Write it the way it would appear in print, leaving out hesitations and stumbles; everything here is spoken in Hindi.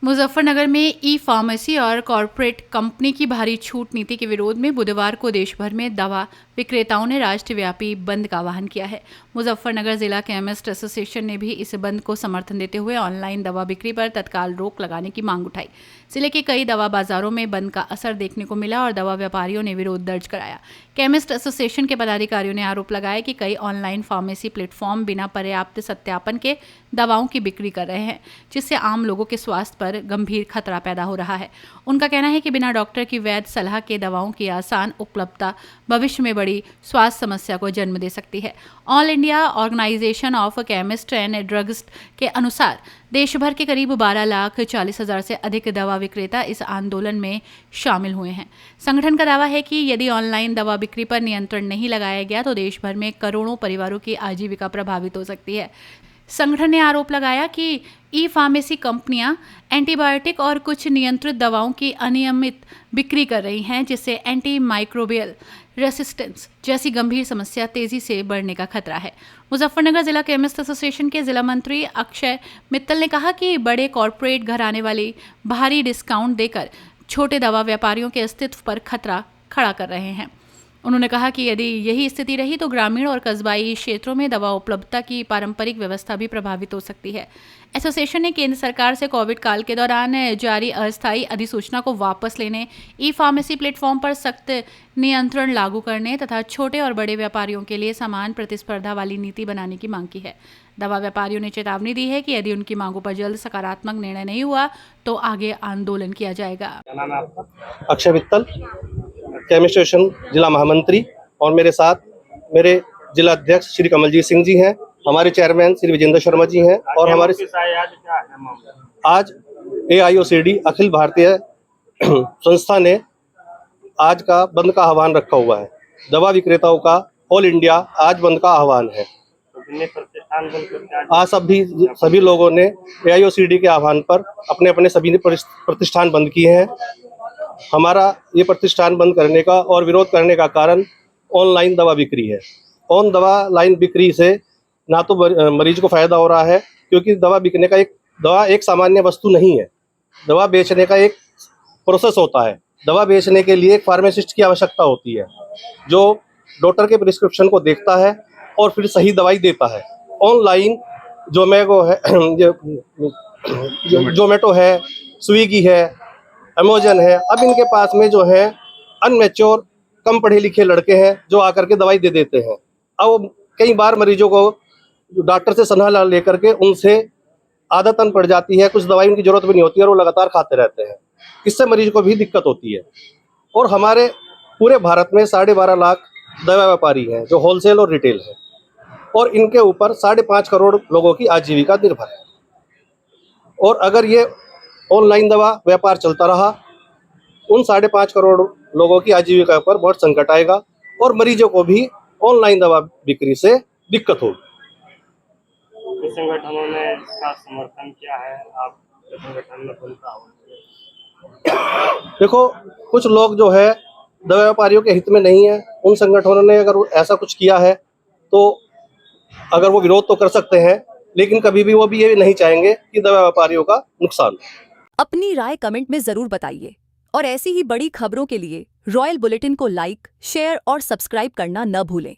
मुजफ्फरनगर में ई फार्मेसी और कॉरपोरेट कंपनी की भारी छूट नीति के विरोध में बुधवार को देश भर में दवा विक्रेताओं ने राष्ट्रव्यापी बंद का आह्वान किया है। मुजफ्फरनगर जिला केमिस्ट एसोसिएशन ने भी इस बंद को समर्थन देते हुए ऑनलाइन दवा बिक्री पर तत्काल रोक लगाने की मांग उठाई। जिले के कई दवा बाजारों में बंद का असर देखने को मिला और दवा व्यापारियों ने विरोध दर्ज कराया। केमिस्ट एसोसिएशन के पदाधिकारियों ने आरोप लगाया कि कई ऑनलाइन फार्मेसी प्लेटफॉर्म बिना पर्याप्त सत्यापन के दवाओं की बिक्री कर रहे हैं, जिससे आम लोगों के स्वास्थ्य पर गंभीर खतरा पैदा हो रहा है। उनका कहना है कि बिना डॉक्टर की वैध सलाह के दवाओं की आसान उपलब्धता भविष्य में बड़ी स्वास्थ्य समस्या को जन्म दे सकती है। All India Organisation of Chemist and Druggist के अनुसार देश भर के करीब 12,40,000 से अधिक दवा विक्रेता इस आंदोलन में शामिल हुए हैं। संगठन का दावा है कि यदि ऑनलाइन दवा बिक्री पर नियंत्रण नहीं लगाया गया तो देश भर में करोड़ों परिवारों की आजीविका प्रभावित हो सकती है। संगठन ने आरोप लगाया कि ई फार्मेसी कंपनियां एंटीबायोटिक और कुछ नियंत्रित दवाओं की अनियमित बिक्री कर रही हैं, जिससे एंटी माइक्रोबियल रेसिस्टेंस जैसी गंभीर समस्या तेजी से बढ़ने का खतरा है। मुजफ्फरनगर जिला केमिस्ट एसोसिएशन के जिला मंत्री अक्षय मित्तल ने कहा कि बड़े कॉरपोरेट घराने वाले भारी डिस्काउंट देकर छोटे दवा व्यापारियों के अस्तित्व पर खतरा खड़ा कर रहे हैं। उन्होंने कहा कि यदि यही स्थिति रही तो ग्रामीण और कस्बाई क्षेत्रों में दवा उपलब्धता की पारंपरिक व्यवस्था भी प्रभावित हो सकती है। एसोसिएशन ने केंद्र सरकार से कोविड काल के दौरान जारी अस्थायी अधिसूचना को वापस लेने, ई फार्मेसी प्लेटफॉर्म पर सख्त नियंत्रण लागू करने तथा छोटे और बड़े व्यापारियों के लिए समान प्रतिस्पर्धा वाली नीति बनाने की मांग की है। दवा व्यापारियों ने चेतावनी दी है कि यदि उनकी मांगों पर जल्द सकारात्मक निर्णय नहीं हुआ तो आगे आंदोलन किया जाएगा। अक्षय मित्तल, केमिस्ट एसोसिएशन जिला महामंत्री, और मेरे साथ मेरे जिला अध्यक्ष श्री कमलजीत सिंह जी हैं, हमारे चेयरमैन श्री विजेंद्र शर्मा जी हैं, और हमारे आज AIOCD अखिल भारतीय संस्था ने आज का बंद का आह्वान रखा हुआ है। दवा विक्रेताओं का ऑल इंडिया आज बंद का आह्वान है। आज सभी लोगों ने AIOCD के आह्वान पर अपने अपने सभी प्रतिष्ठान बंद किए हैं। हमारा ये प्रतिष्ठान बंद करने का और विरोध करने का कारण ऑनलाइन दवा बिक्री है। लाइन बिक्री से ना तो मरीज को फायदा हो रहा है, क्योंकि दवा एक सामान्य वस्तु नहीं है। दवा बेचने का एक प्रोसेस होता है। दवा बेचने के लिए एक फार्मासिस्ट की आवश्यकता होती है, जो डॉक्टर के प्रिस्क्रिप्शन को देखता है और फिर सही दवाई देता है। ऑनलाइन जोमेटो है, स्विगी है, अमेजन है, अब इनके पास में जो है अनमेच्योर कम पढ़े लिखे लड़के हैं जो आकर के दवाई दे देते हैं। अब कई बार मरीजों को डॉक्टर से सलाह लेकर के उनसे आदतन पड़ जाती है, कुछ दवाई उनकी जरूरत भी नहीं होती और वो लगातार खाते रहते हैं। इससे मरीज को भी दिक्कत होती है। और हमारे पूरे भारत में 12.5 लाख दवा व्यापारी हैं जो होलसेल और रिटेल है, और इनके ऊपर 5.5 करोड़ लोगों की आजीविका निर्भर है। और अगर ये ऑनलाइन दवा व्यापार चलता रहा, उन 5.5 करोड़ लोगों की आजीविका पर बहुत संकट आएगा और मरीजों को भी ऑनलाइन दवा बिक्री से दिक्कत होगी। संगठनों ने इसका समर्थन किया है, आप संगठन में बनता हो। देखो, कुछ लोग जो है दवा व्यापारियों के हित में नहीं है। उन संगठनों ने अगर ऐसा कुछ किया है तो अगर वो विरोध तो कर सकते हैं, लेकिन कभी भी वो भी ये नहीं चाहेंगे कि दवा व्यापारियों का नुकसान हो। अपनी राय कमेंट में जरूर बताइए और ऐसी ही बड़ी खबरों के लिए रॉयल बुलेटिन को लाइक, शेयर और सब्सक्राइब करना न भूलें।